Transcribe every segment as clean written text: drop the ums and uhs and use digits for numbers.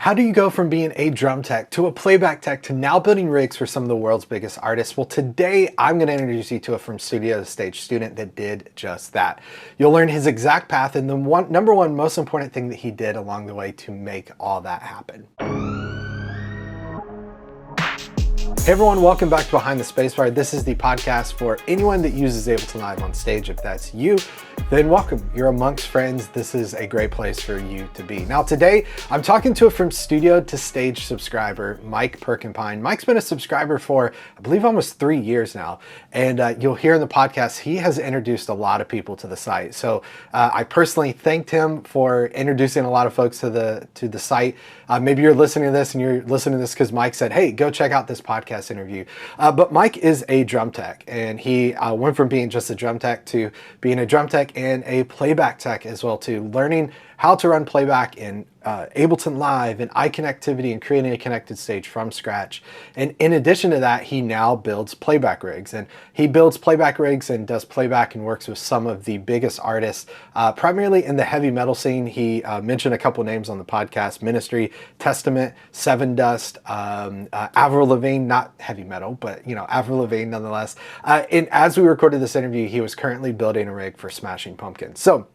How do you go from being a drum tech to a playback tech to now building rigs for some of the world's biggest artists? Well, today I'm going to introduce you to a From Studio to Stage student that did just that. You'll learn his exact path and the number one most important thing that he did along the way to make all that happen. Hey everyone, welcome back to Behind the Spacebar. This is the podcast for anyone that uses Ableton Live on stage. If that's you, then welcome. You're amongst friends. This is a great place for you to be. Now today, I'm talking to a From Studio to Stage subscriber, Mike Perkinpine. Mike's been a subscriber for, I believe, almost 3 years now. And you'll hear in the podcast, he has introduced a lot of people to the site. So I personally thanked him for introducing a lot of folks to the site. Maybe you're listening to this and you're listening to this because Mike said, hey, go check out this podcast interview. But Mike is a drum tech, and he went from being just a drum tech to being a drum tech and a playback tech as well, to learning how to run playback in Ableton Live and iConnectivity and creating a connected stage from scratch. And in addition to that, he now builds playback rigs, and he builds playback rigs and does playback and works with some of the biggest artists, primarily in the heavy metal scene. He mentioned a couple names on the podcast: Ministry, Testament, Sevendust, Avril Lavigne, not heavy metal, but you know, Avril Lavigne nonetheless. And as we recorded this interview, he was currently building a rig for Smashing Pumpkins. So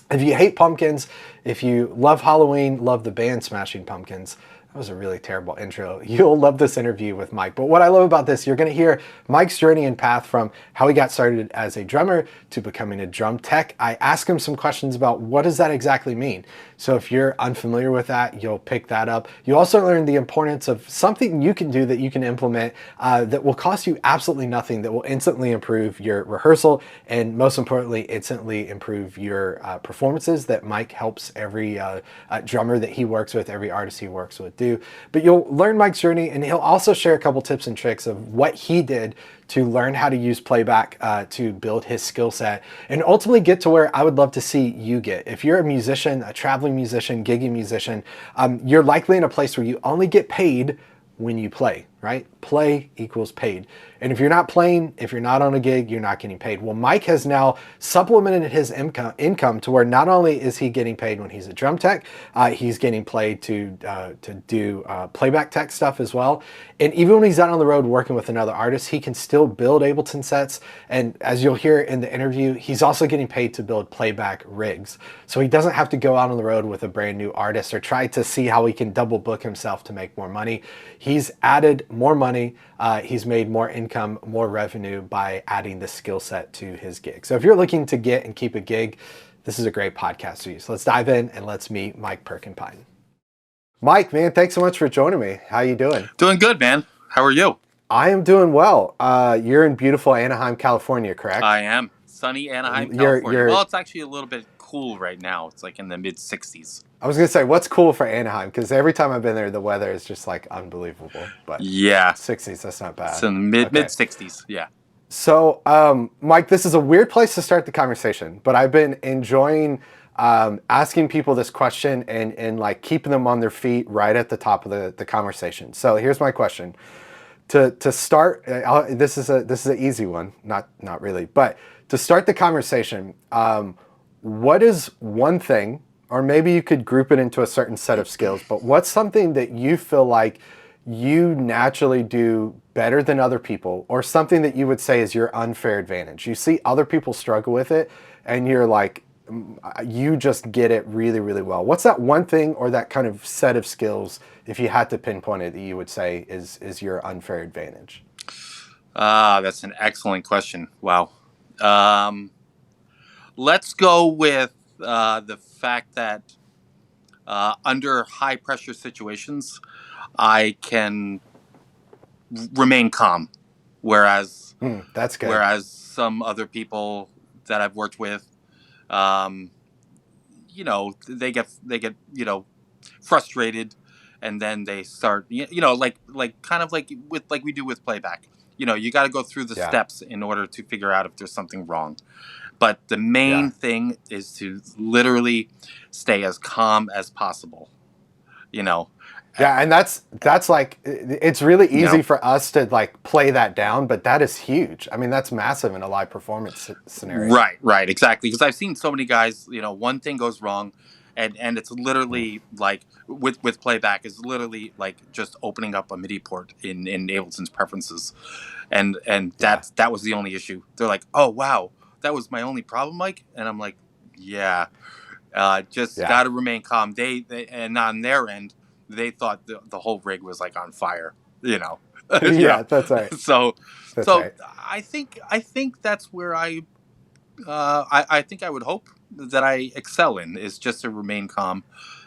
if you hate pumpkins, if you love Halloween, love the band Smashing Pumpkins, that was a really terrible intro, you'll love this interview with Mike. But what I love about this, you're going to hear Mike's journey and path from how he got started as a drummer to becoming a drum tech. I ask him some questions about what does that exactly mean. So if you're unfamiliar with that, you'll pick that up. You also learn the importance of something you can do that you can implement that will cost you absolutely nothing, that will instantly improve your rehearsal, and most importantly, instantly improve your performances that Mike helps every drummer that he works with, every artist he works with do. But you'll learn Mike's journey, and he'll also share a couple tips and tricks of what he did to learn how to use playback to build his skill set and ultimately get to where I would love to see you get. If you're a musician, a traveling musician, gigging musician, you're likely in a place where you only get paid when you play, right? Play equals paid. And if you're not playing, if you're not on a gig, you're not getting paid. Well, Mike has now supplemented his income to where not only is he getting paid when he's a drum tech, he's getting paid to do playback tech stuff as well. And even when he's out on the road working with another artist, he can still build Ableton sets. And as you'll hear in the interview, he's also getting paid to build playback rigs. So he doesn't have to go out on the road with a brand new artist or try to see how he can double book himself to make more money. He's added more money. He's made more income, more revenue by adding the skill set to his gig. So if you're looking to get and keep a gig, this is a great podcast to use. Let's dive in and let's meet Mike Perkinpine. Mike, man, thanks so much for joining me. How you doing? Doing good, man. How are you? I am doing well. You're in beautiful Anaheim, California, correct? I am. Sunny Anaheim, California. Well, it's actually a little bit cool right now. It's like in the mid 60s. I was going to say, what's cool for Anaheim? Because every time I've been there, the weather is just like unbelievable. But yeah, 60s, that's not bad. It's in the mid 60s, yeah. So, Mike, this is a weird place to start the conversation, but I've been enjoying asking people this question and like keeping them on their feet right at the top of the conversation. So here's my question. To start, this is an easy one, not really, but to start the conversation, what is one thing, or maybe you could group it into a certain set of skills, but what's something that you feel like you naturally do better than other people, or something that you would say is your unfair advantage? You see other people struggle with it, and you're like, you just get it really, really well. What's that one thing or that kind of set of skills, if you had to pinpoint it, that you would say is your unfair advantage? That's an excellent question. Wow. Let's go with the fact that under high pressure situations, I can remain calm, whereas that's good. Whereas some other people that I've worked with, you know, they get you know, frustrated, and then they start like kind of like we do with playback. You know, you got to go through the steps in order to figure out if there's something wrong. But the main thing is to literally stay as calm as possible. You know. Yeah, and that's like, it's really easy for us to like play that down, but that is huge. I mean, that's massive in a live performance scenario. Right, exactly. Because I've seen so many guys, you know, one thing goes wrong, and it's literally like with playback is literally like just opening up a MIDI port in Ableton's preferences, and that was the only issue. They're like, oh wow, that was my only problem, Mike, and I'm like, yeah, just got to remain calm. They and on their end, they thought the whole rig was like on fire, you know. Yeah, that's right. So That's right. I think that's where I think I would hope that I excel in is just to remain calm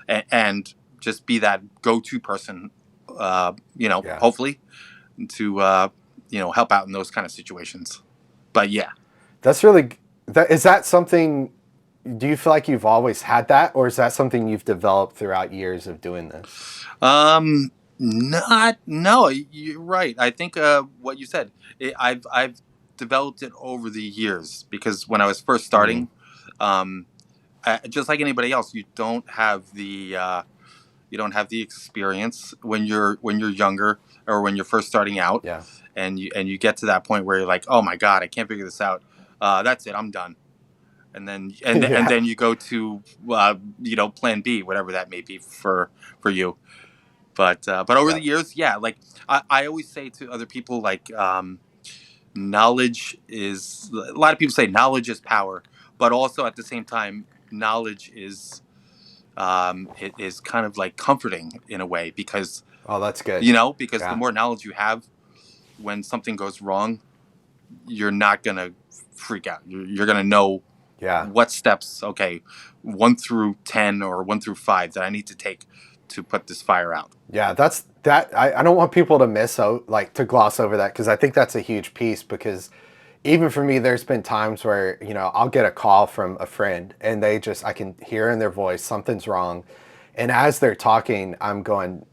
and just be that go-to person, hopefully to, help out in those kind of situations. But yeah. That's really, is that something, do you feel like you've always had that, or is that something you've developed throughout years of doing this? No, you're right. I think what you said, I've developed it over the years because when I was first starting, just like anybody else, you don't have the experience when you're younger or when you're first starting out. Yeah. And you get to that point where you're like, oh my God, I can't figure this out. That's it, I'm done. And then and then you go to plan B, whatever that may be for you. But over the years, like I always say to other people, like knowledge is, a lot of people say knowledge is power, but also at the same time, knowledge is it is kind of like comforting in a way because that's good. Because the more knowledge you have, when something goes wrong, you're not gonna freak out. You're gonna know what steps, 1 through 10 or 1 through 5 that I need to take to put this fire out. Yeah, I don't want people to to gloss over that, because I think that's a huge piece. Because even for me, there's been times where, I'll get a call from a friend and I can hear in their voice something's wrong. And as they're talking, I'm going,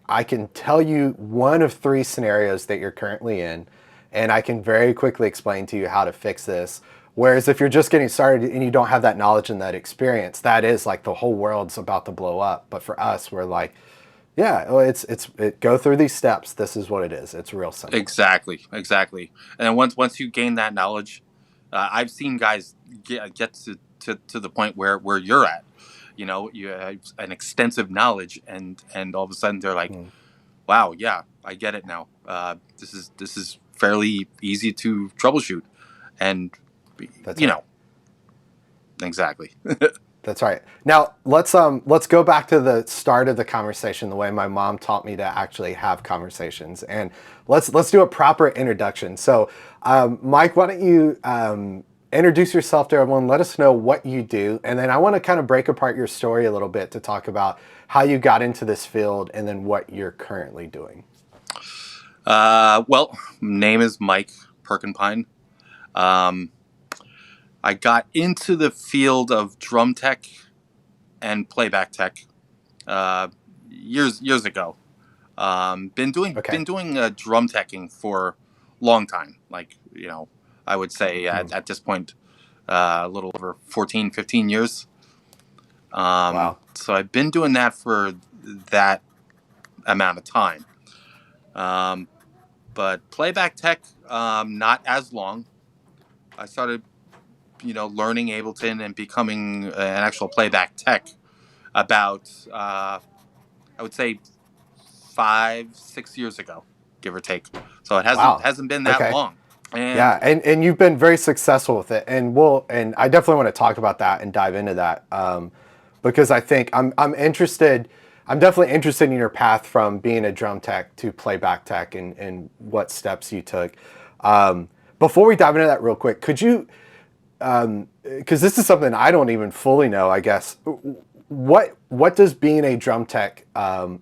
I can tell you one of 3 scenarios that you're currently in, and I can very quickly explain to you how to fix this. Whereas if you're just getting started and you don't have that knowledge and that experience, that is like the whole world's about to blow up. But for us, we're like, go through these steps. This is what it is. It's real simple. Exactly. And once you gain that knowledge, I've seen guys get to the point where you're at. You have an extensive knowledge, and all of a sudden they're like, "Wow, yeah, I get it now. This is fairly easy to troubleshoot," and exactly. That's right. Now let's go back to the start of the conversation, the way my mom taught me to actually have conversations, and let's do a proper introduction. So, Mike, why don't you introduce yourself to everyone? Let us know what you do, and then I want to kind of break apart your story a little bit to talk about how you got into this field and then what you're currently doing. Well, name is Mike Perkinpine. I got into the field of drum tech and playback tech years ago. Been doing drum teching for a long time. Like, I would say at this point, a little over 14, 15 years. Wow. So I've been doing that for that amount of time. But playback tech, not as long. I started, learning Ableton and becoming an actual playback tech about, I would say 5-6 years ago, give or take. So it hasn't been that long. And you've been very successful with it, and I definitely want to talk about that and dive into that, because I think I'm interested. I'm definitely interested in your path from being a drum tech to playback tech and what steps you took. Before we dive into that real quick, could you, because this is something I don't even fully know, I guess, what does being a drum tech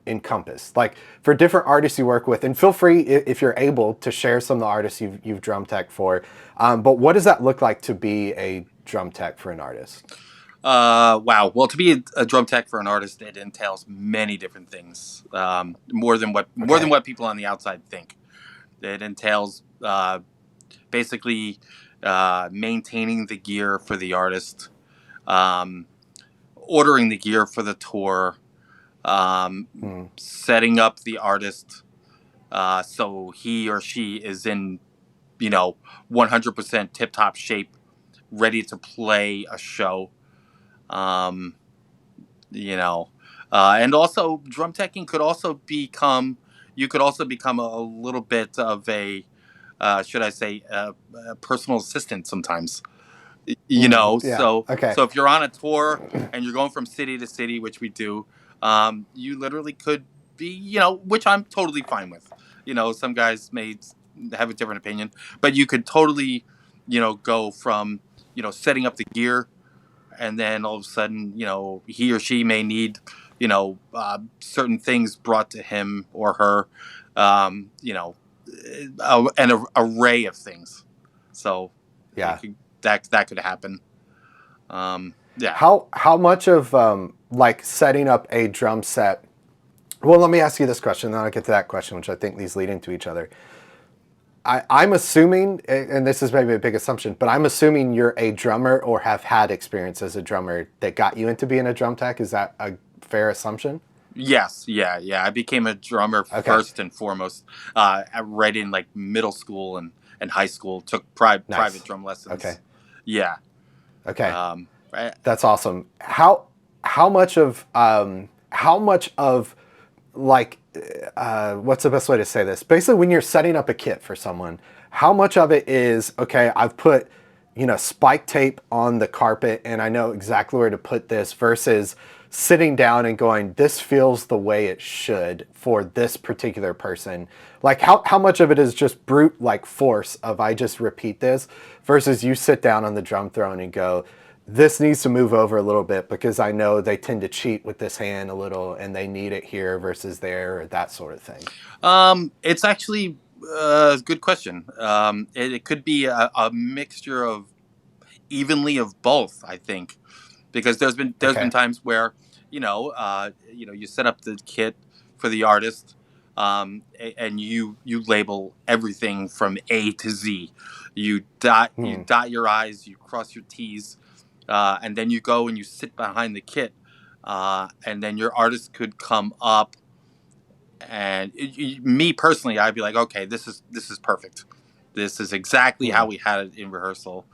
encompass? Like, for different artists you work with, and feel free, if you're able, to share some of the artists you've drum tech for, but what does that look like to be a drum tech for an artist? Wow. Well, to be a drum tech for an artist, it entails many different things, more than what people on the outside think. It entails basically maintaining the gear for the artist, ordering the gear for the tour, setting up the artist so he or she is in 100% tip-top shape, ready to play a show. you know, and also drum teching could also become, you could also become a little bit of a, should I say, a personal assistant sometimes. You know, Yeah. so Okay. so if you're on a tour and you're going from city to city, which we do, you literally could be, which I'm totally fine with. Some guys may have a different opinion, but you could totally, go from, setting up the gear, and then all of a sudden, he or she may need, certain things brought to him or her, an array of things. So it Yeah. could, that could happen. Yeah. How much of like setting up a drum set? Well, let me ask you this question, then I'll get to that question, which I think these lead into each other. I'm assuming, and this is maybe a big assumption, but I'm assuming you're a drummer or have had experience as a drummer that got you into being a drum tech. Is that a fair assumption? Yes. Yeah. I became a drummer Okay, first and foremost, right in like middle school and high school. Took private nice. drum Okay, lessons. Yeah. okay, Um, I, that's awesome. How much of like what's the best way to say this? Basically, when you're setting up a kit for someone, how much of it is okay? I've put spike tape on the carpet and I know exactly where to put this versus sitting down and going, this feels the way it should for this particular person. Like how much of it is just brute like force of I just repeat this versus you sit down on the drum throne and go, this needs to move over a little bit because I know they tend to cheat with this hand a little and they need it here versus there, or that sort of thing. it's actually a good question. It could be a mixture of evenly of both, I think, because there's been Okay. times where you set up the kit for the artist, and you label everything from A to Z. You dot your I's, you cross your T's, and then you go and you sit behind the kit, and then your artist could come up, and me personally, I'd be like, okay, this is perfect. This is exactly how we had it in rehearsal.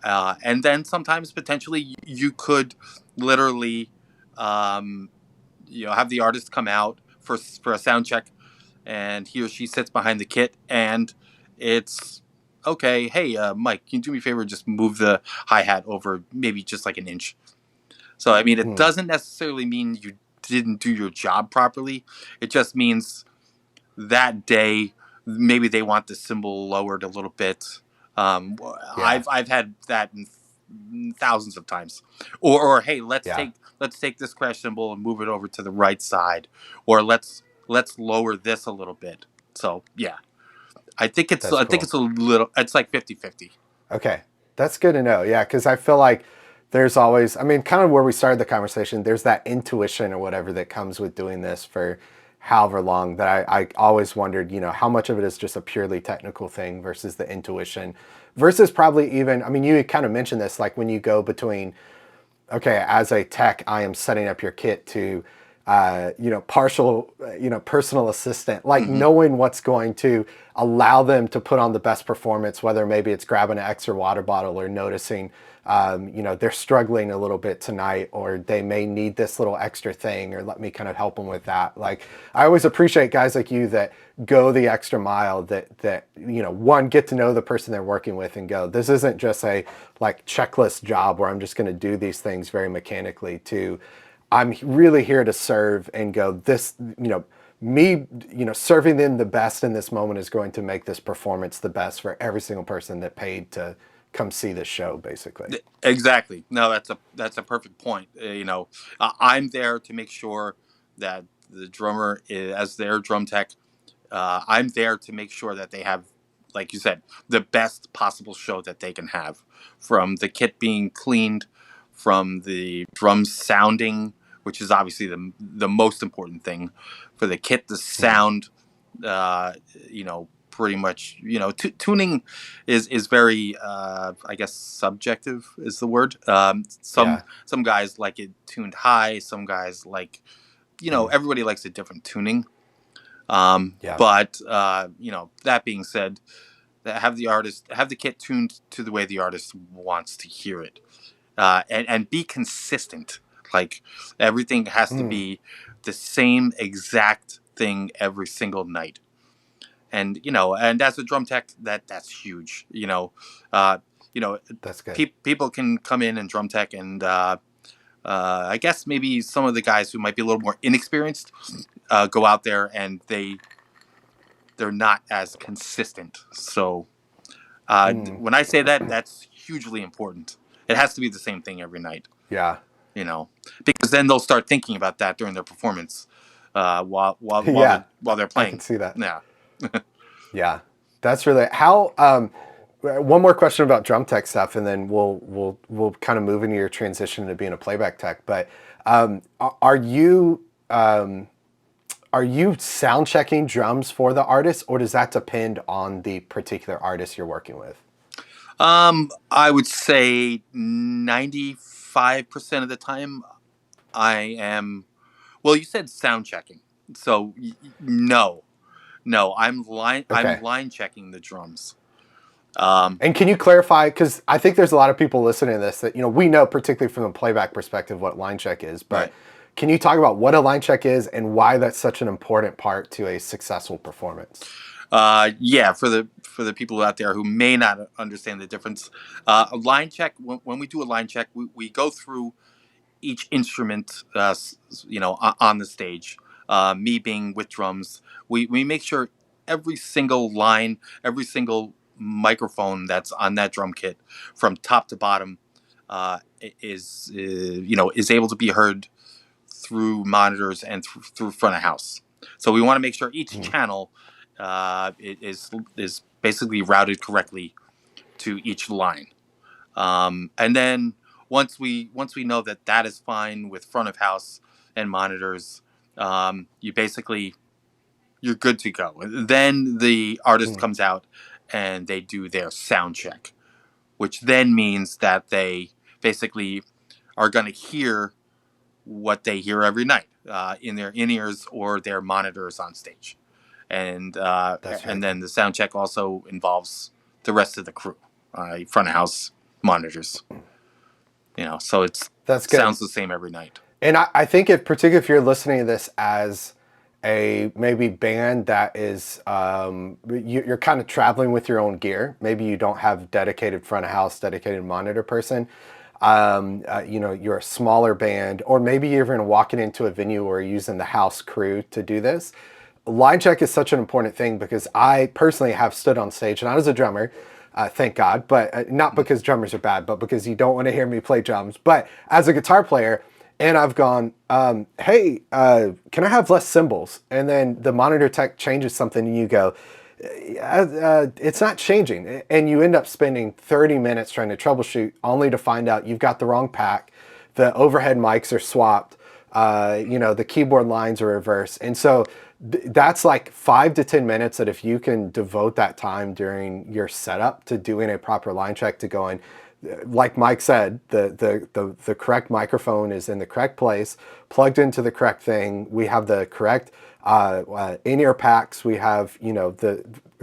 And then sometimes potentially you could literally, um, have the artist come out for a sound check, and he or she sits behind the kit, and it's okay. Hey, Mike, can you do me a favor? Just move the hi hat over maybe just like an inch. So I mean, it doesn't necessarily mean you didn't do your job properly. It just means that day maybe they want the cymbal lowered a little bit. um, Yeah. I've had that thousands of times. Or hey, Yeah. let's take this crash cymbal and move it over to the right side, or let's lower this a little bit. So yeah, That's I think cool. it's a little, it's like 50-50. Okay, that's good to know. Yeah, because I feel like there's always, I mean, kind of where we started the conversation, there's that intuition or whatever that comes with doing this for however long that I always wondered, how much of it is just a purely technical thing versus the intuition versus probably even, I mean, you kind of mentioned this, like when you go between okay, as a tech, I am setting up your kit to, partial, personal assistant, like Hmm. knowing what's going to allow them to put on the best performance, whether maybe it's grabbing an extra water bottle or noticing, they're struggling a little bit tonight, or they may need this little extra thing, or let me kind of help them with that. Like, I always appreciate guys like you that go the extra mile, that one, get to know the person they're working with and go, this isn't just a like checklist job where I'm just going to do these things very mechanically. To I'm really here to serve and go, this, me, serving them the best in this moment is going to make this performance the best for every single person that paid to come see this show, basically. Exactly. No, that's a perfect point. I'm there to make sure that the drummer is, as their drum tech, I'm there to make sure that they have, like you said, the best possible show that they can have. From the kit being cleaned, from the drums sounding, which is obviously the most important thing, for the kit to sound, pretty much, tuning is very, I guess, subjective is the word. Yeah. Some guys like it tuned high. Some guys like, everybody likes a different tuning. Yeah. But that being said, have the kit tuned to the way the artist wants to hear it, and be consistent. Like everything has to be the same exact thing every single night. And and as a drum tech, that's huge. Uh, you know, That's good. People can come in and drum tech, and I guess maybe some of the guys who might be a little more inexperienced go out there and they're not as consistent. So when I say that, that's hugely important. It has to be the same thing every night. Yeah. Because then they'll start thinking about that during their performance while Yeah, while they're I playing. can see that. Yeah. Yeah, that's really how. One more question about drum tech stuff, and then we'll kind of move into your transition to being a playback tech. But are you sound checking drums for the artist, or does that depend on the particular artist you're working with? I would say 95% of the time I am. Well, you said sound checking, so no, I'm Okay. line checking the drums. And can you clarify, because I think there's a lot of people listening to this that, we know particularly from the playback perspective what line check is, but Right. can you talk about what a line check is and why that's such an important part to a successful performance? Yeah, for the people out there who may not understand the difference, a line check. When we do a line check, we go through each instrument, on the stage. Me being with drums, we make sure every single line, every single microphone that's on that drum kit, from top to bottom, is able to be heard through monitors and through front of house. So we want to make sure each channel is basically routed correctly to each line. And then once we know that is fine with front of house and monitors, you're good to go. Then the artist comes out and they do their sound check, which then means that they basically are going to hear what they hear every night in their in-ears or their monitors on stage. And then the sound check also involves the rest of the crew, front of house, monitors. So That's good. sounds the same every night. And I think particularly if you're listening to this as a maybe band that is you're kind of traveling with your own gear. Maybe you don't have dedicated front of house, dedicated monitor person. You're a smaller band, or maybe you're even walking into a venue where you're using the house crew to do this. Line check is such an important thing because I personally have stood on stage, not as a drummer, thank God, but not because drummers are bad, but because you don't want to hear me play drums, but as a guitar player. And I've gone, hey, can I have less cymbals? And then the monitor tech changes something and you go, it's not changing. And you end up spending 30 minutes trying to troubleshoot only to find out you've got the wrong pack. The overhead mics are swapped. The keyboard lines are reversed. And so that's like 5 to 10 minutes that if you can devote that time during your setup to doing a proper line check, to going, like Mike said, the correct microphone is in the correct place, plugged into the correct thing. We have the correct in-ear packs. We have,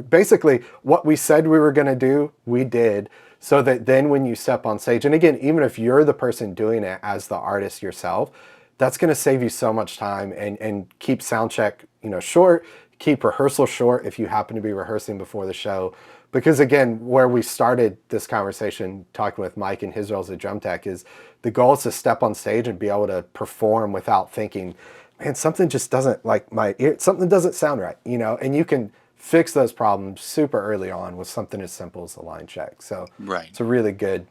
basically what we said we were going to do, we did, so that then when you step on stage, and again, even if you're the person doing it as the artist yourself, that's going to save you so much time and keep sound check, short, keep rehearsal short if you happen to be rehearsing before the show. Because again, where we started this conversation talking with Mike and his role as a drum tech is the goal is to step on stage and be able to perform without thinking, man, something just doesn't like my ear, something doesn't sound right, and you can fix those problems super early on with something as simple as the line check. So Right. It's a really good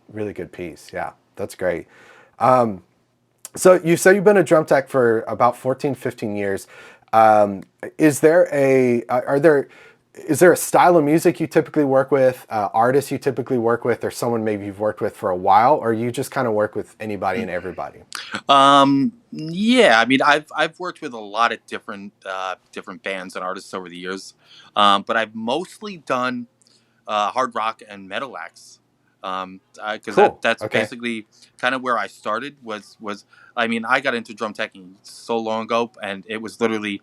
piece. Yeah, that's great. So you say you've been a drum tech for about 14, 15 years. Is there a style of music you typically work with, artists you typically work with, or someone maybe you've worked with for a while, or you just kind of work with anybody and everybody? Yeah, I mean, I've worked with a lot of different bands and artists over the years, but I've mostly done hard rock and metal acts. Because Cool. that's Okay. basically kind of where I started. I mean, I got into drum teching so long ago, and it was literally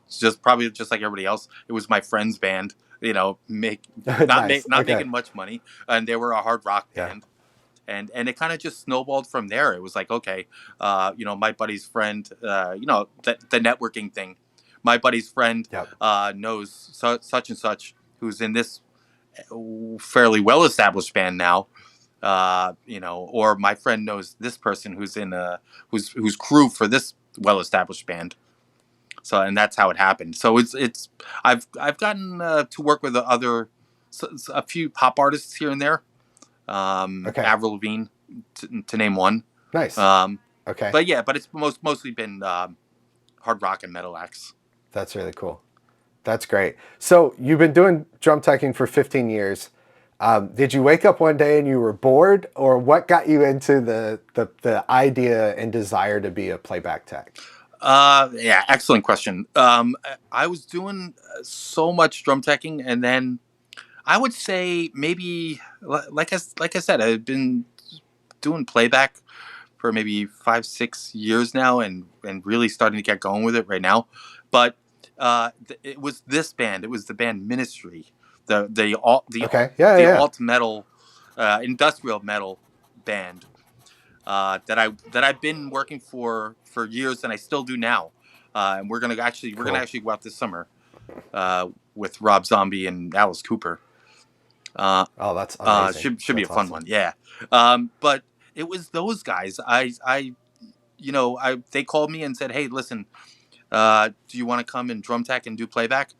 just probably just like everybody else. It was my friend's band, Nice. not Okay. making much money, and they were a hard rock Yeah. band. and it kind of just snowballed from there. It was like, okay, my buddy's friend, the networking thing. My buddy's friend Yep. knows such and such who's in this fairly well established band now. Or my friend knows this person who's in who's crew for this well established band. So, and that's how it happened. So I've gotten to work with a few pop artists here and there. Okay. Avril Lavigne, to name one. Nice. Okay. But it's mostly been hard rock and metal acts. That's really cool. That's great. So you've been doing drum teching for 15 years. Did you wake up one day and you were bored, or what got you into the idea and desire to be a playback tech? Yeah, excellent question. I was doing so much drum teching, and then I would say maybe like I said, I've been doing playback for maybe 5-6 years now, and really starting to get going with it right now. But it was this band. It was the band Ministry, the alt metal, industrial metal band that I've been working for years, and I still do now. And we're gonna actually go out this summer with Rob Zombie and Alice Cooper. Oh, that's amazing. Should be a fun awesome. one, yeah. But it was those guys. They called me and said, "Hey, listen, do you want to come and drum tech and do playback?"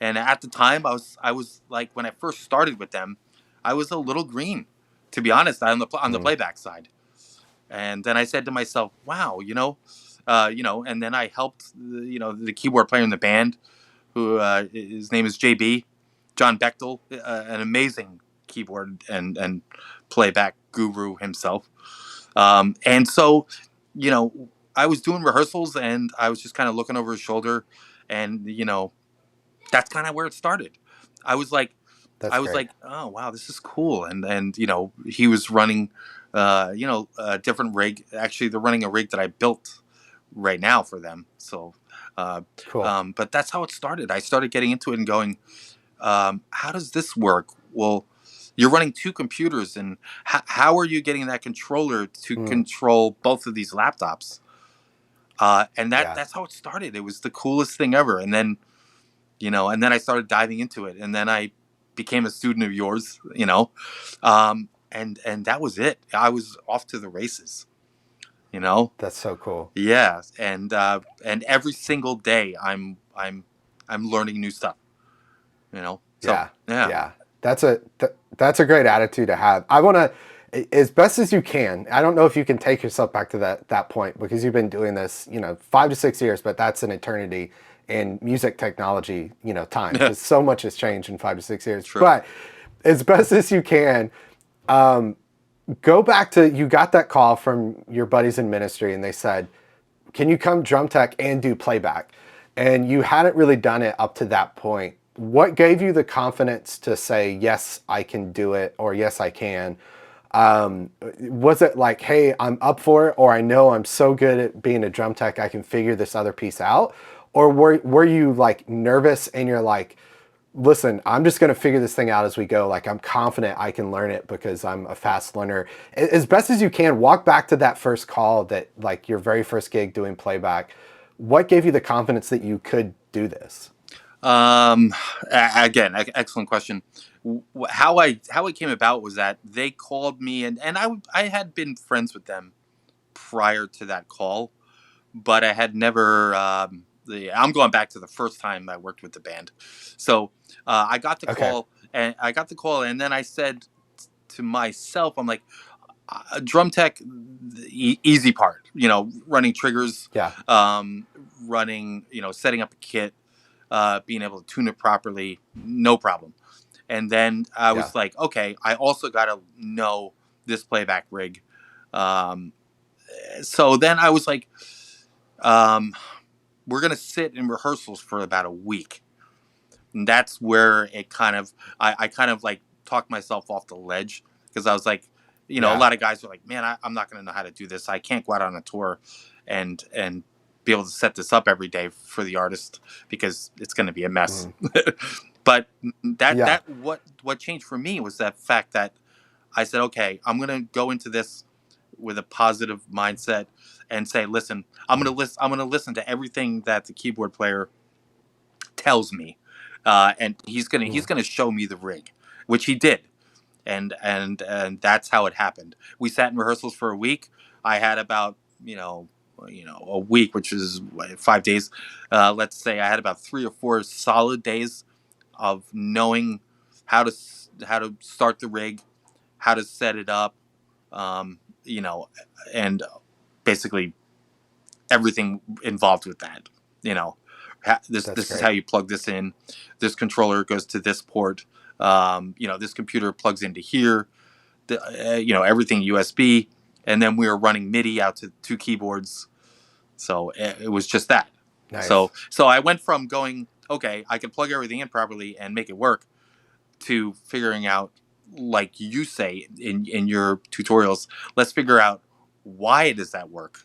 And at the time, I was like, when I first started with them, I was a little green, to be honest, on the playback side. And then I said to myself, "Wow, and then I helped the keyboard player in the band, who his name is JB, John Bechtel, an amazing keyboard and playback guru himself. And so, I was doing rehearsals, and I was just kind of looking over his shoulder, and that's kind of where it started. I was like, oh wow, this is cool, and he was running, a different rig. Actually, they're running a rig that I built right now for them. So, cool. But that's how it started. I started getting into it and going, how does this work? Well, you're running two computers, and how are you getting that controller to control both of these laptops? And that's how it started. It was the coolest thing ever. And then, I started diving into it, and then I became a student of yours, and that was it. I was off to the races, That's so cool. Yeah. And every single day I'm learning new stuff, So, yeah. That's a great attitude to have. I want to, as best as you can. I don't know if you can take yourself back to that point, because you've been doing this, 5 to 6 years, but that's an eternity in music technology, time. Because so much has changed in 5 to 6 years. True. But as best as you can, go back to, you got that call from your buddies in ministry, and they said, "Can you come drum tech and do playback?" And you hadn't really done it up to that point. What gave you the confidence to say, "Yes, I can do it," or "Yes, I can"? Was it like, "Hey, I'm up for it," or "I know I'm so good at being a drum tech, I can figure this other piece out"? Or were you like nervous and you're like, "Listen, I'm just going to figure this thing out as we go. Like, I'm confident I can learn it because I'm a fast learner"? As best as you can, walk back to that first call, that like your very first gig doing playback. What gave you the confidence that you could do this? Again, excellent question. How I came about was that they called me, and I had been friends with them prior to that call, but I had never. I'm going back to the first time I worked with the band. So I got the call, and then I said to myself, I'm like, drum tech, easy part, running triggers, running, setting up a kit, being able to tune it properly, no problem. And then I was like, okay, I also got to know this playback rig. So then I was like, we're going to sit in rehearsals for about a week. And that's where it kind of, I kind of like talked myself off the ledge, because I was like, a lot of guys are like, "Man, I'm not going to know how to do this. I can't go out on a tour and be able to set this up every day for the artist, because it's going to be a mess." But what changed for me was that fact that I said, okay, I'm going to go into this with a positive mindset and say, listen, I'm going to listen to everything that the keyboard player tells me. And he's going to show me the rig, which he did. And that's how it happened. We sat in rehearsals for a week. I had about, a week, which is 5 days. Let's say I had about 3 or 4 solid days of knowing how to start the rig, how to set it up, um, you know, and basically everything involved with that. You know, this is how you plug this in. This controller goes to this port. This computer plugs into here. Everything USB, and then we were running MIDI out to 2 keyboards. So it was just that. Nice. So I went from going, okay, I can plug everything in properly and make it work, to figuring out, like you say in your tutorials, let's figure out why does that work.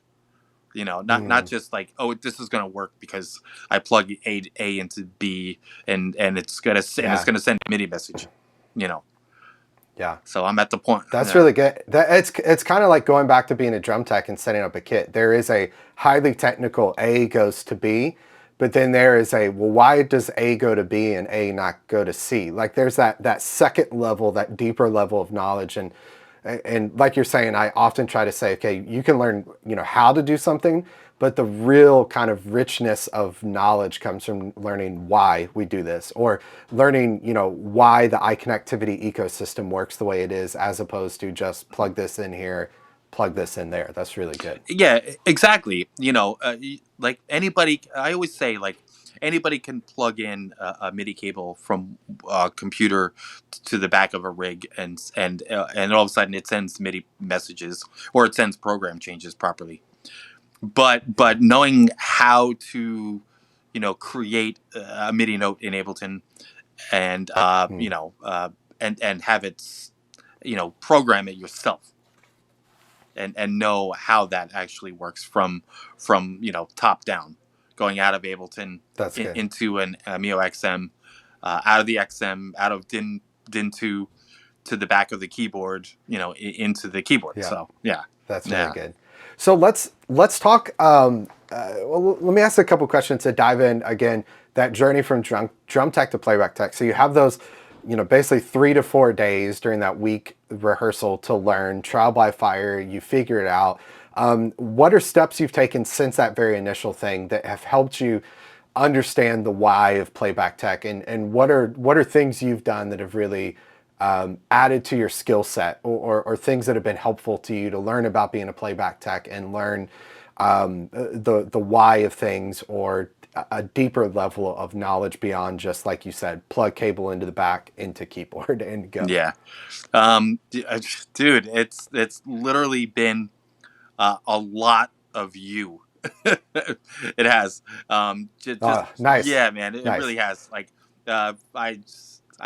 Not just like, oh, this is going to work because I plug A into B and it's going to send a MIDI message. Yeah. So I'm at the point. That's really good. It's kind of like going back to being a drum tech and setting up a kit. There is a highly technical A goes to B, but then there is why does A go to B and A not go to C? Like there's that second level, that deeper level of knowledge. And like you're saying, I often try to say, okay, you can learn, how to do something, but the real kind of richness of knowledge comes from learning why we do this, or learning, why the iConnectivity ecosystem works the way it is, as opposed to just plug this in here, plug this in there. That's really good. Yeah, exactly. Like anybody, I always say, like, anybody can plug in a MIDI cable from a computer to the back of a rig, and all of a sudden it sends MIDI messages, or it sends program changes properly. But knowing how to, create a MIDI note in Ableton, and and have it, program it yourself, and know how that actually works from top down, going out of Ableton into an Mio XM, out of the XM, out of DIN 2 to the back of the keyboard, into the keyboard. Yeah. So yeah, that's really good. So let's talk. Well, let me ask a couple questions to dive in again. That journey from drum tech to playback tech. So you have those, basically 3 to 4 days during that week rehearsal to learn, trial by fire. You figure it out. What are steps you've taken since that very initial thing that have helped you understand the why of playback tech, and what are things you've done that have really added to your skill set, or things that have been helpful to you to learn about being a playback tech and learn the why of things, or a deeper level of knowledge beyond just, like you said, plug cable into the back, into keyboard, and go. Yeah. Dude, it's literally been a lot lot of you. It has. Nice. Yeah, man, it nice. really has. Like, I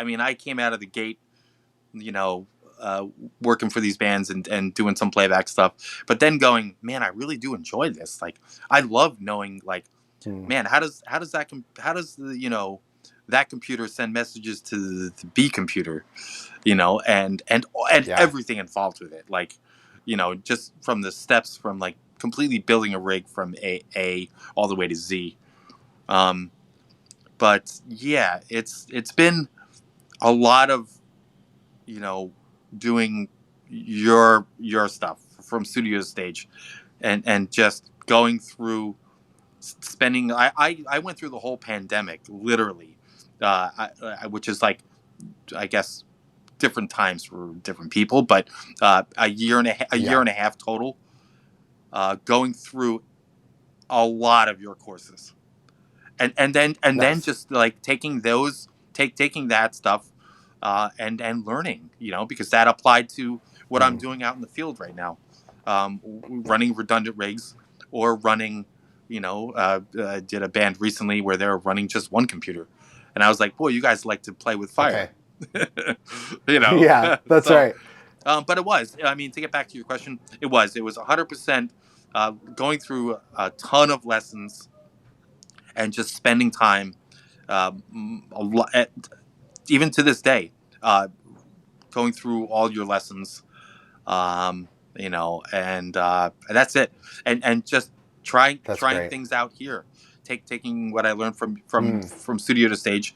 mean, I came out of the gate, working for these bands and doing some playback stuff, but then going, man, I really do enjoy this. Like, I love knowing, like, man, how does the, that computer send messages to the B computer, and everything involved with it, like, just from the steps, from like completely building a rig from A all the way to Z. But yeah, it's been a lot of, doing your stuff from studio stage, and just going through, spending. I went through the whole pandemic literally, which is like, I guess, different times for different people, but a year and a half total, going through a lot of your courses, and then just like taking that stuff, and learning, because that applied to what I'm doing out in the field right now, running redundant rigs, or running, I did a band recently where they were running just one computer, and I was like, boy, you guys like to play with fire. Okay. Yeah, that's right. But it was, I mean, to get back to your question, it was 100% going through a ton of lessons, and just spending time, even to this day, going through all your lessons, and that's it. And just That's trying great. things out here, taking what I learned Mm, from studio to stage,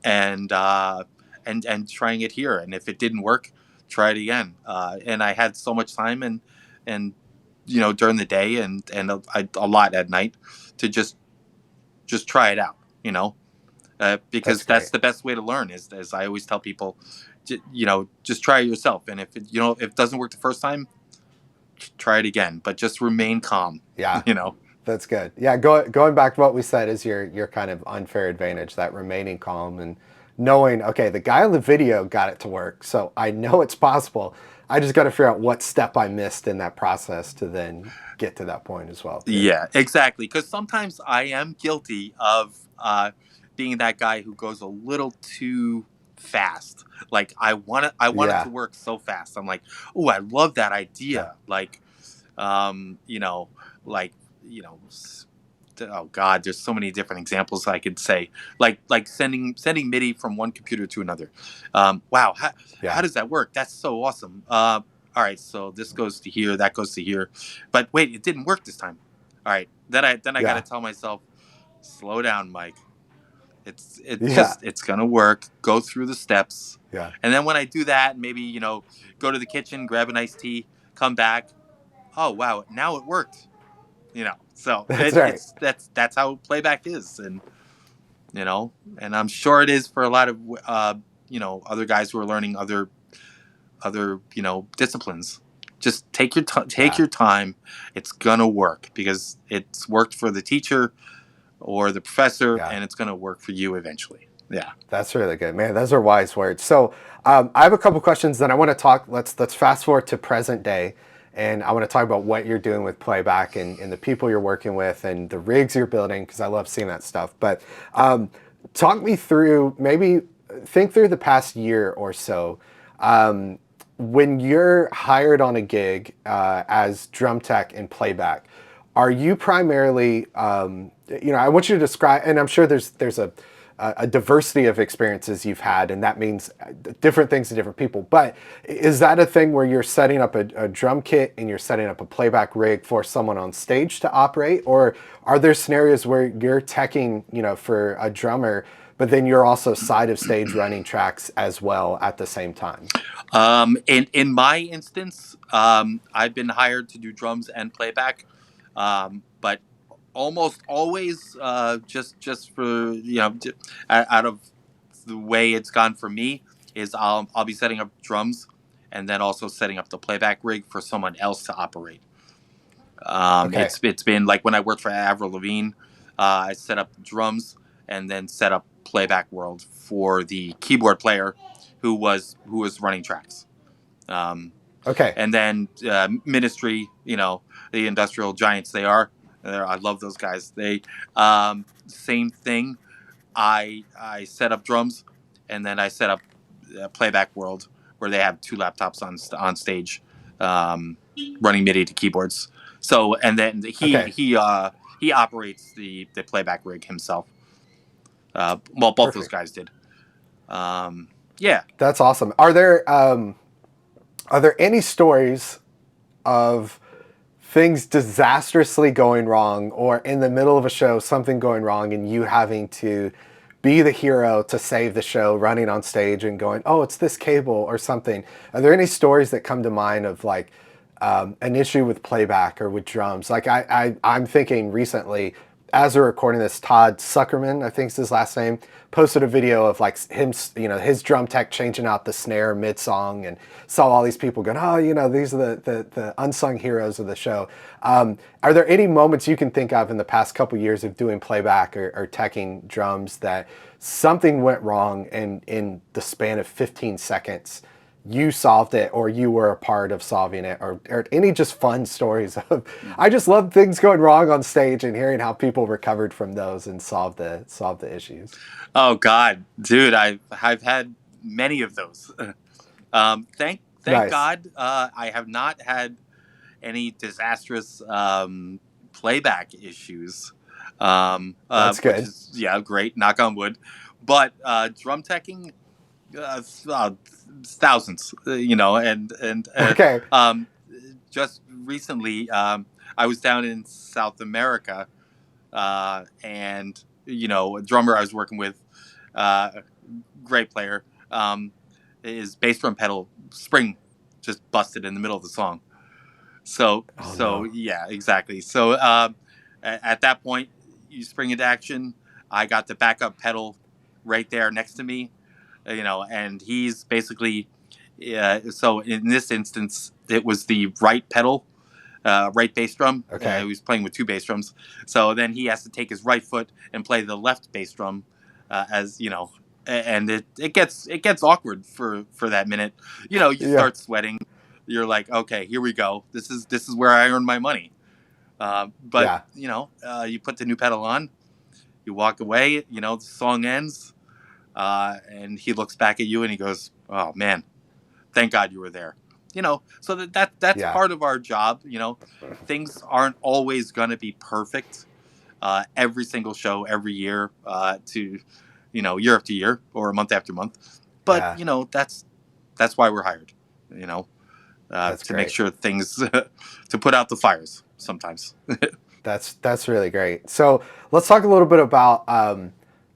and and trying it here. And if it didn't work, try it again. And I had so much time and during the day and a lot at night to just try it out. that's Because that's great. the best way to learn. Is as I always tell people, just try it yourself. And if it doesn't work the first time, try it again. But just remain calm. Yeah. You know. That's good. Yeah, going back to what we said is your kind of unfair advantage, that remaining calm and knowing, okay, the guy on the video got it to work, so I know it's possible. I just got to figure out what step I missed in that process to then get to that point as well, too. Yeah, exactly. Because sometimes I am guilty of being that guy who goes a little too fast. Like I want it to Yeah, work so fast. I'm like, oh, I love that yeah, idea. Like, um, you know, like you know, oh God, there's so many different examples I could say. Like sending MIDI from one computer to another. Wow, how yeah, does that work? That's so awesome. All right, so this goes to here, that goes to here, but wait, it didn't work this time. All right, then I got to yeah, tell myself, slow down, Mike. yeah, It's gonna work. Go through the steps, yeah. and then when I do that, maybe go to the kitchen, grab an iced tea, come back. Oh wow, now it worked. So That's right. that's how playback is, and I'm sure it is for a lot of other guys who are learning other disciplines. Just take Yeah. your time. It's gonna work because it's worked for the teacher or the professor, Yeah. and it's gonna work for you eventually. Yeah. That's really good, man. Those are wise words. So I have a couple questions. Then I want to talk. Let's fast forward to present day, and I want to talk about what you're doing with playback and the people you're working with and the rigs you're building because I love seeing that stuff. But talk me through, maybe think through the past year or so. When you're hired on a gig as drum tech and playback, are you primarily, I want you to describe, and I'm sure there's a diversity of experiences you've had, and that means different things to different people. But is that a thing where you're setting up a drum kit and you're setting up a playback rig for someone on stage to operate, or are there scenarios where you're teching, for a drummer, but then you're also side of stage running tracks as well at the same time? In my instance, I've been hired to do drums and playback, but almost always just for out of the way it's gone for me is I'll be setting up drums and then also setting up the playback rig for someone else to operate. Okay. It's been like when I worked for Avril Lavigne, I set up drums and then set up playback world for the keyboard player who was running tracks. Um, Okay. and then Ministry, the industrial giants they are. I love those guys. They same thing. I set up drums, and then I set up playback world where they have two laptops on stage, running MIDI to keyboards. So and then Okay. he operates the playback rig himself. Well, both those Perfect. guys did. Yeah. That's awesome. Are there any stories of things disastrously going wrong, or in the middle of a show something going wrong and you having to be the hero to save the show, running on stage and going, oh, it's this cable or something? Are there any stories that come to mind of like an issue with playback or with drums? Like I'm thinking recently, as we're recording this, Todd Suckerman, I think is his last name, posted a video of like him, his drum tech changing out the snare mid song, and saw all these people going, oh, these are the unsung heroes of the show. Are there any moments you can think of in the past couple years of doing playback or teching drums that something went wrong and in the span of 15 seconds, you solved it or you were a part of solving it, or any just fun stories of, I just love things going wrong on stage and hearing how people recovered from those and solved the issues. Oh God, dude, I've had many of those. Thank Nice. God, I have not had any disastrous playback issues. That's Which good. is great. Knock on wood. But drum teching, thousands, and Okay. just recently, I was down in South America, and a drummer I was working with, great player, his bass drum pedal spring just busted in the middle of the song. Oh So no. yeah, exactly. So at that point, you spring into action. I got the backup pedal right there next to me, and he's basically. So in this instance, it was the right pedal, right bass drum. He Okay. was playing with two bass drums. So then he has to take his right foot and play the left bass drum, as and it gets awkward for that minute. You Yeah. start sweating. You're like, okay, here we go. This is where I earn my money. But Yeah. you put the new pedal on, you walk away. The song ends, and he looks back at you and he goes, "Oh man, thank God you were there." So that's Yeah. part of our job. Things aren't always going to be perfect. Every single show, every year, to year after year or month after month. But Yeah. that's why we're hired. You know, That's to make great. sure things to put out the fires sometimes. That's really great. So let's talk a little bit about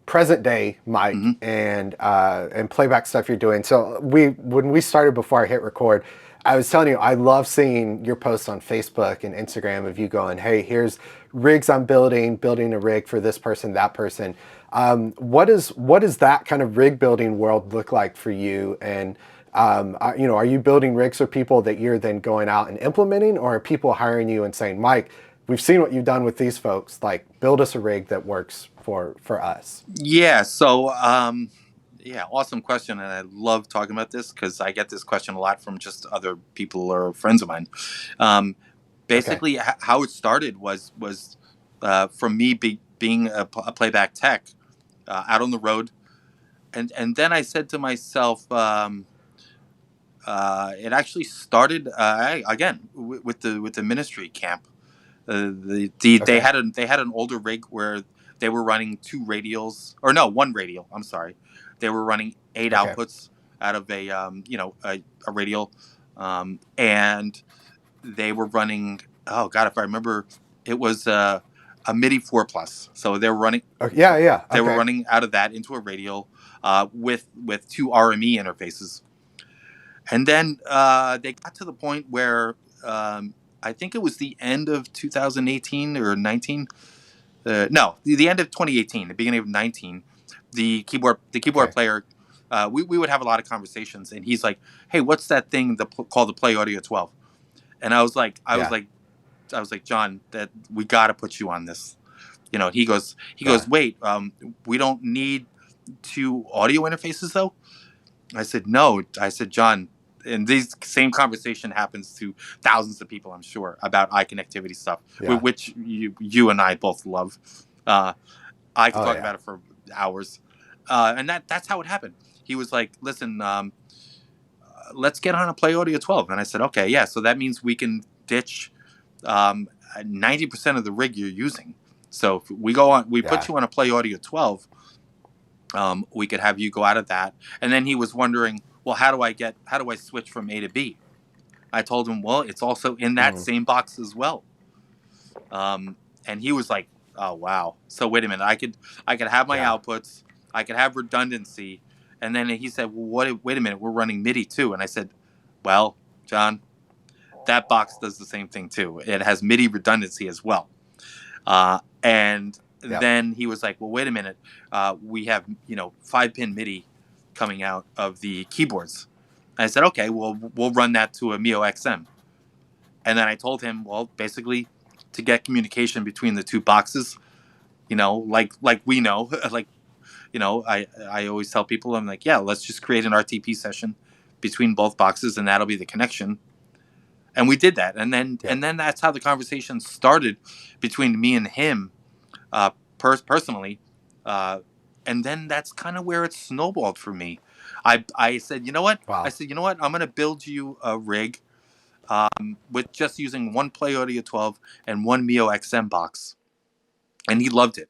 present day Mike Hmm. and playback stuff you're doing. So when we started before I hit record, I was telling you I love seeing your posts on Facebook and Instagram of you going, hey, here's rigs I'm building a rig for this person, that person. What does that kind of rig building world look like for you? And are you building rigs for people that you're then going out and implementing, or are people hiring you and saying, Mike, we've seen what you've done with these folks. Like, build us a rig that works for us. Yeah. So, yeah, awesome question, and I love talking about this because I get this question a lot from just other people or friends of mine. Um, Okay. Basically, how it started was from me being a playback tech, out on the road, and then I said to myself, it actually started, again with the ministry camp. They Okay. had an older rig where they were running two radials, or no, one radial. I'm sorry, they were running eight Okay. outputs out of a radial, and they were running. Oh God, if I remember, it was a MIDI 4 plus. So Okay. Yeah. Yeah. they were Okay. running out of that into a radial, with two RME interfaces. And then they got to the point where, I think it was the end of 2018 or 19. No, the end of 2018, the beginning of 19. The keyboard Okay. player, we would have a lot of conversations, and he's like, "Hey, what's that thing called the Play Audio 12?" And Yeah. I was like, John, that we got to put you on this. He goes, Yeah. wait, we don't need two audio interfaces though. I said, no. I said, John, and this same conversation happens to thousands of people, I'm sure, about eye connectivity stuff, Yeah. which you and I both love. Uh, I could Oh talk yeah. about it for hours, and that's how it happened. He was like, "Listen, let's get on a Play Audio 12," and I said, "Okay, yeah." So that means we can ditch, 90% of the rig you're using. So if we put Yeah. you on a Play Audio 12. We could have you go out of that. And then he was wondering, well, how do I switch from A to B? I told him, well, it's also in that Mm. same box as well. And he was like, oh wow. So wait a minute, I could have my Yeah. outputs, I could have redundancy, and then he said, well, wait a minute, we're running MIDI too. And I said, well, John, that box does the same thing too. It has MIDI redundancy as well. And Yep. then he was like, well, wait a minute. We have, 5-pin MIDI coming out of the keyboards. And I said, okay, well, we'll run that to a Mio XM. And then I told him, well, basically, to get communication between the two boxes, like we know, like, I always tell people, I'm like, yeah, let's just create an RTP session between both boxes, and that'll be the connection. And we did that, Yep. and then that's how the conversation started between me and him, uh, personally, uh, and then that's kind of where it snowballed for me. I said, you know what? I Wow. said, you know what? I'm gonna build you a rig, with just using one Play Audio 12 and one Mio XM box, and he loved it.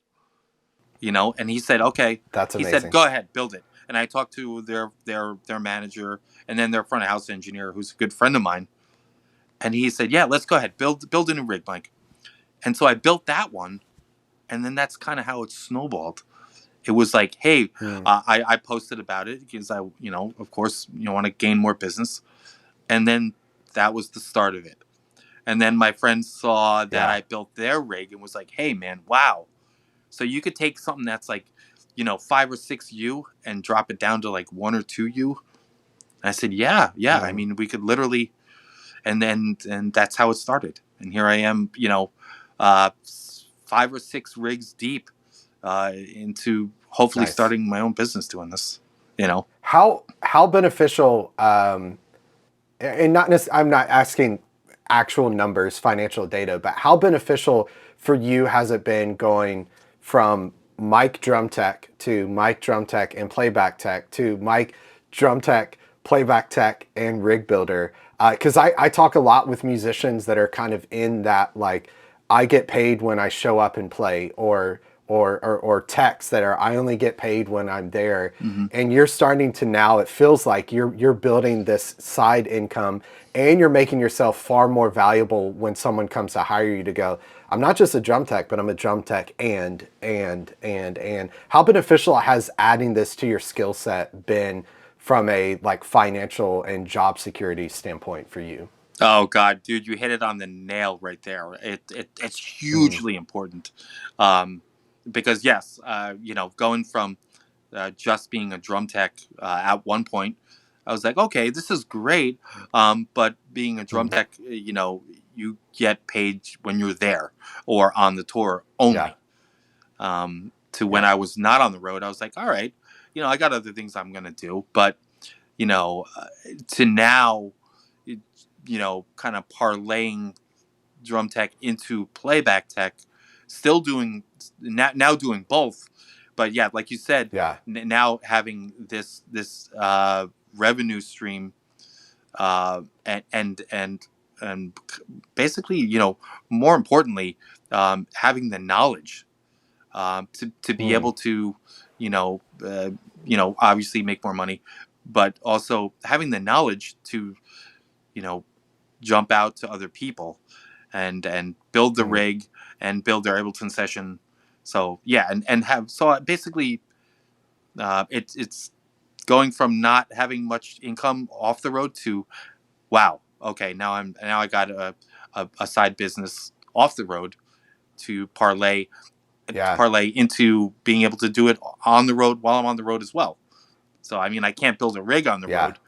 And he said, okay. That's He said, amazing. go ahead, build it. and I talked to their manager and then their front of house engineer, who's a good friend of mine, and he said, "Yeah, let's go ahead, build a new rig, Mike." And so I built that one, and then that's kind of how it snowballed. It was like, hey, I posted about it because I, of course, want to gain more business, and then that was the start of it. And then my friends saw that I built their rig and was like, hey, man, wow. So you could take something that's like, 5 or 6 U and drop it down to like 1 or 2 U. And I said, yeah. I mean, we could literally, and that's how it started. And here I am, 5 or 6 rigs deep into hopefully starting my own business doing this. How beneficial, and I'm not asking actual numbers, financial data, but how beneficial for you has it been going from Mike Drum Tech to Mike Drum Tech and Playback Tech to Mike Drum Tech, Playback Tech, and Rig Builder? Because I talk a lot with musicians that are kind of in that, like, I get paid when I show up and play, or techs that are, I only get paid when I'm there. And you're starting to, now it feels like you're building this side income, and you're making yourself far more valuable when someone comes to hire you to go, I'm not just a drum tech, but I'm a drum tech and. How beneficial has adding this to your skill set been from a like financial and job security standpoint for you? Oh God, dude, you hit it on the nail right there. It's hugely important. Because yes, going from just being a drum tech at one point, I was like, okay, this is great. But being a drum tech, you get paid when you're there or on the tour only. When I was not on the road, I was like, all right, I got other things I'm gonna do. But to now, kind of parlaying drum tech into playback tech, still doing now doing both, but yeah, like you said, now having this revenue stream, and basically, more importantly, having the knowledge to be able to, obviously make more money, but also having the knowledge to, jump out to other people and build the rig and build their Ableton session. So yeah, and have, so basically it's going from not having much income off the road to, wow, okay, now I got a side business off the road to parlay into being able to do it on the road while I'm on the road as well. So I mean, I can't build a rig on the road,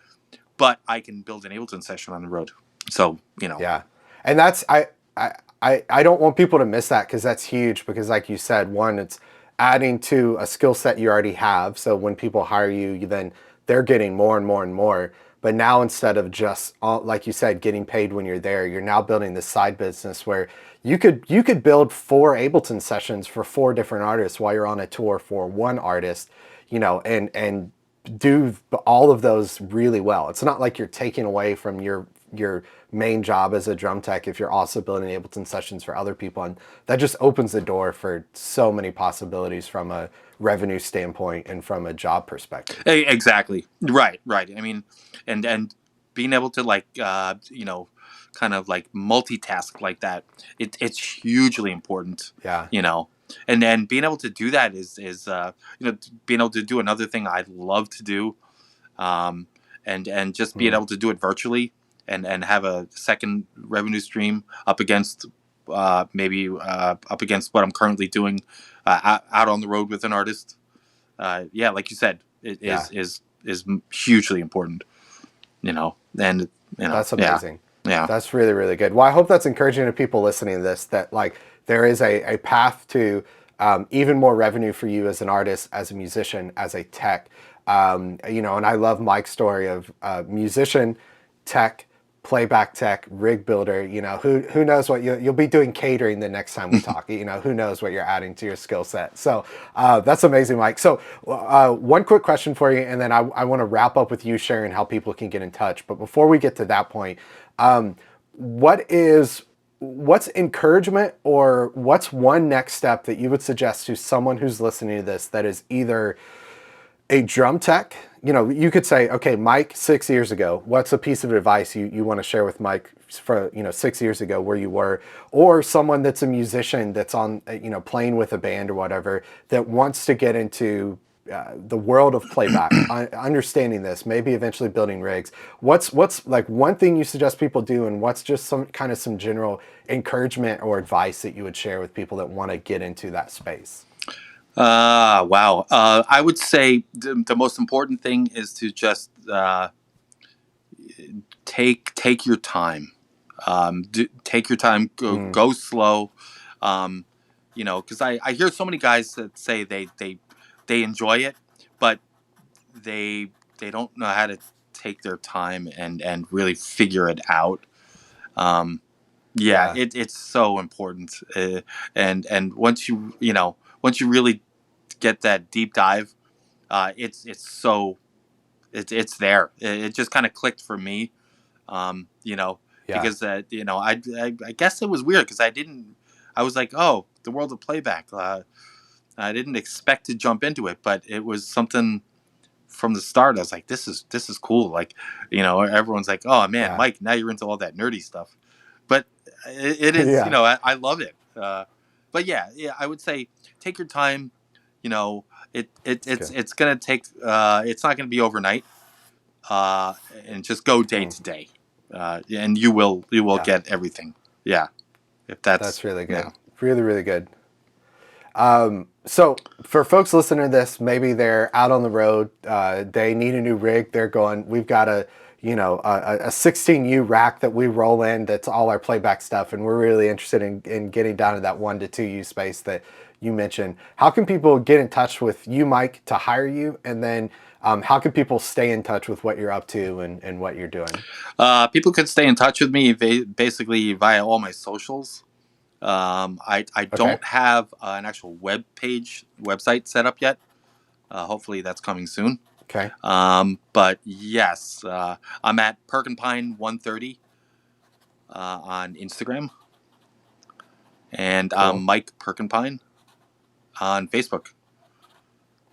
but I can build an Ableton session on the road. So, and that's, I don't want people to miss that, because that's huge, because like you said, one, it's adding to a skill set you already have. So when people hire you, then they're getting more and more and more. But now, instead of just, like you said, getting paid when you're there, you're now building this side business where you could build 4 Ableton sessions for 4 different artists while you're on a tour for one artist, and do all of those really well. It's not like you're taking away from your main job as a drum tech if you're also building Ableton sessions for other people, and that just opens the door for so many possibilities from a revenue standpoint and from a job perspective. Exactly. Right. I mean, and being able to kind of like multitask like that, it's hugely important. And then being able to do that is being able to do another thing I love to do, and just being able to do it virtually and have a second revenue stream up against maybe up against what I'm currently doing out on the road with an artist. Like you said, it is hugely important. And that's amazing. That's really, really good. Well, I hope that's encouraging to people listening to this, that like there is a path to even more revenue for you as an artist, as a musician, as a tech. And I love Mike's story of musician, tech, playback tech, rig builder. Who knows what you'll be doing catering the next time we talk. Who knows what you're adding to your skill set. So that's amazing, Mike. So one quick question for you, and then I want to wrap up with you sharing how people can get in touch. But before we get to that point, what's encouragement, or what's one next step that you would suggest to someone who's listening to this that is either a drum tech, you know, you could say, okay, Mike, 6 years ago, what's a piece of advice you want to share with Mike for, you know, 6 years ago where you were, or someone that's a musician that's on, you know, playing with a band or whatever that wants to get into the world of playback, understanding this, maybe eventually building rigs. What's like one thing you suggest people do, and what's just some general encouragement or advice that you would share with people that want to get into that space? Wow. I would say the most important thing is to just take your time. Take your time. Go slow. You know, because I hear so many guys that say they enjoy it, but they don't know how to take their time and really figure it out. Yeah. It's so important. And once once you really get that deep dive, it's there. It just kind of clicked for me. You know, because you know, I guess it was weird because I was like, oh, the world of playback. I didn't expect to jump into it, but it was something from the start. I was like, this is cool. Like, you know, everyone's like, oh man, Mike, now you're into all that nerdy stuff. But it is, you know, I love it. But yeah, I would say take your time. You know, it's gonna take. It's not gonna be overnight. And just go day to day, and you will get everything. Yeah, if that's really good. Really good. So for folks listening to this, maybe they're out on the road, they need a new rig. They're going, we've got a 16U rack that we roll in. That's all our playback stuff. And we're really interested in getting down to that 1 to 2U space that you mentioned. How can people get in touch with you, Mike, to hire you? And then how can people stay in touch with what you're up to and what you're doing? People can stay in touch with me basically via all my socials. I don't have an actual website set up yet. Hopefully that's coming soon. Okay. But yes, I'm at Perkinpine 130 on Instagram, and cool. I'm Mike Perkinpine on Facebook.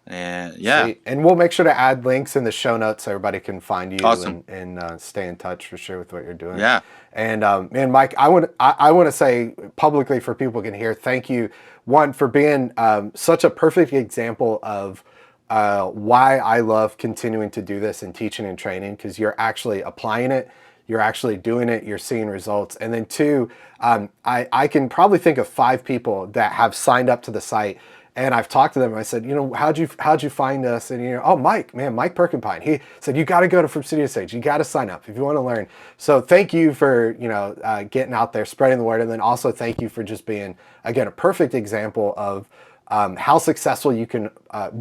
And yeah, sweet. And we'll make sure to add links in the show notes so everybody can find you. Awesome. and stay in touch for sure with what you're doing. Yeah. And man, Mike, I want to say publicly for people who can hear, thank you, one, for being such a perfect example of why I love continuing to do this and teaching and training, because you're actually applying it, you're actually doing it, you're seeing results. And then two, I can probably think of 5 people that have signed up to the site. And I've talked to them. I said, you know, how'd you find us? And you know, oh, Mike Perkinpine. He said, you got to go to FromStudiotoStage. You got to sign up if you want to learn. So thank you for getting out there, spreading the word, and then also thank you for just being, again, a perfect example of how successful you can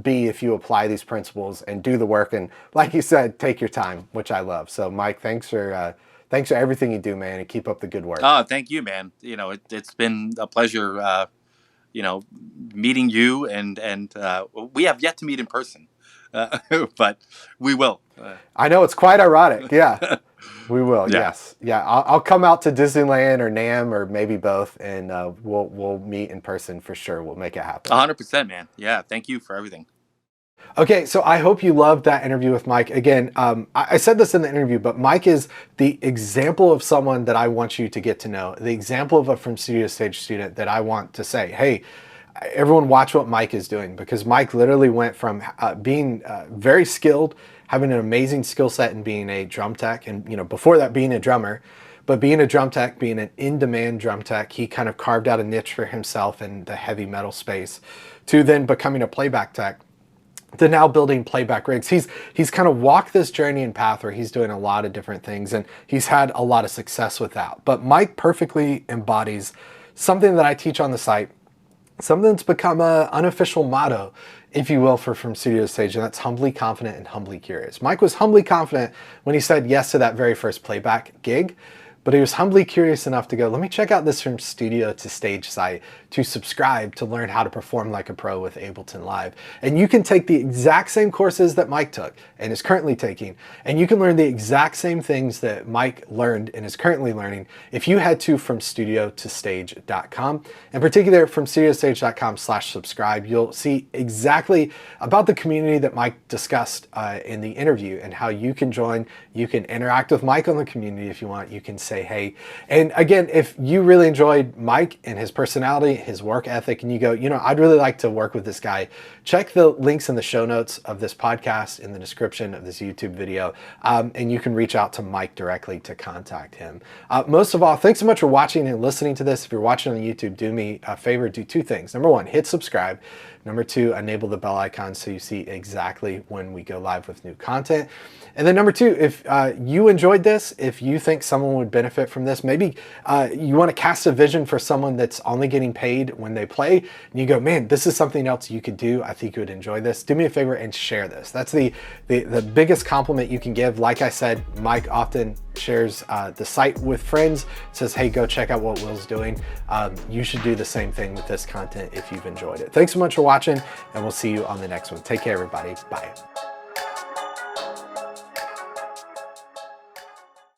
be if you apply these principles and do the work. And like you said, take your time, which I love. So Mike, thanks for everything you do, man, and keep up the good work. Oh, thank you, man. You know, it's been a pleasure. You know, meeting you and we have yet to meet in person, but we will. I know, it's quite ironic. Yeah, we will. Yeah. Yes. Yeah. I'll come out to Disneyland or NAMM or maybe both, and we'll meet in person for sure. We'll make it happen. 100%, man. Yeah. Thank you for everything. Okay, so I hope you loved that interview with Mike. Again, I said this in the interview, but Mike is the example of someone that I want you to get to know, the example of a FromStudiotoStage student that I want to say, hey, everyone watch what Mike is doing, because Mike literally went from being very skilled, having an amazing skill set and being a drum tech, and before that being a drummer, but being a drum tech, being an in-demand drum tech, he kind of carved out a niche for himself in the heavy metal space, to then becoming a playback tech, to now building playback rigs. He's kind of walked this journey and path where he's doing a lot of different things, and he's had a lot of success with that. But Mike perfectly embodies something that I teach on the site, something that's become an unofficial motto, if you will, for FromStudiotoStage, and that's humbly confident and humbly curious. Mike was humbly confident when he said yes to that very first playback gig, but he was humbly curious enough to go, let me check out this From Studio to Stage site to subscribe to learn how to perform like a pro with Ableton Live. And you can take the exact same courses that Mike took and is currently taking, and you can learn the exact same things that Mike learned and is currently learning if you head to FromStudiotoStage.com. In particular, FromStudiotoStage.com/subscribe, you'll see exactly about the community that Mike discussed in the interview and how you can join. You can interact with Mike on the community if you want. You can say hey. And again, if you really enjoyed Mike and his personality, his work ethic, and you go, you know, I'd really like to work with this guy, check the links in the show notes of this podcast, in the description of this YouTube video, and you can reach out to Mike directly to contact him. Most of all, thanks so much for watching and listening to this. If you're watching on YouTube, do me a favor, do two things. Number one, hit subscribe. Number two, enable the bell icon so you see exactly when we go live with new content. And then number two, if you enjoyed this, if you think someone would benefit from this, maybe you want to cast a vision for someone that's only getting paid when they play, and you go, man, this is something else you could do. I think you would enjoy this. Do me a favor and share this. That's the biggest compliment you can give. Like I said, Mike often shares the site with friends, says, hey, go check out what Will's doing. You should do the same thing with this content if you've enjoyed it. Thanks so much for watching, and we'll see you on the next one. Take care, everybody. Bye.